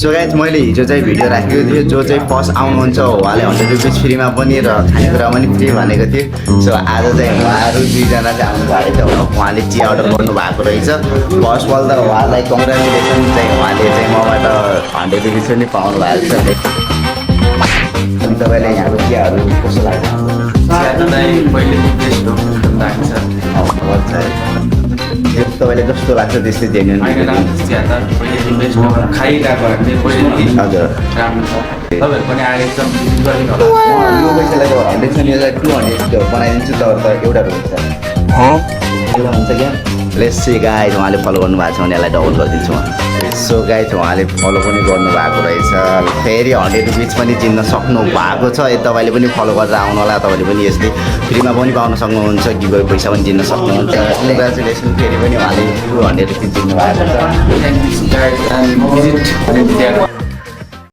So guys मैले हिजो चाहिँ भिडियो राखेको थिएँ जो चाहिँ फर्स्ट आउनुहुन्छ उहाँले 100 रुपिस फ्रीमा पनि र खानेकुरा पनि फ्री भनेको थियो। सो आज चाहिँ उहाँहरू दुईजना चाहिँ आउनु भएको छ। उहाँले चिया अर्डर गर्नुभएको रहेछ। फर्स्ट अफ अल त उहाँलाई कङ्ग्रेचुलेसन चाहिँ उहाँले चाहिँ मबाट 100 रुपिस पनि पाउनु भएको छ। अनि तपाईँले यहाँको चियाहरू कस्तो लाग्छ? तपाईँले जस्तो लाग्छ त्यस्तै जेन्युन हजुर यो पैसालाई 100 छ नि 200 बनाइदिन्छु तर त एउटा हुन्छ हुन्छ क्या। लेट्स सी गाइज उहाँले फलो गर्नुभएको छ भने यसलाई डबल गरिदिन्छु म। सो गाइज उहाँले फलो पनि गर्नुभएको रहेछ। फेरि 100 रुपिस पनि जित्न सक्नु भएको छ। तपाईँले पनि फलो गरेर आउनु होला। तपाईँले पनि यसले फ्रीमा पनि पाउन सक्नुहुन्छ। गिभ अवे पैसा पनि जित्न सक्नुहुन्छ। कङ्ग्रेचुलेसन फेरि पनि उहाँले 200 रुपिस जित्नु भएको छ।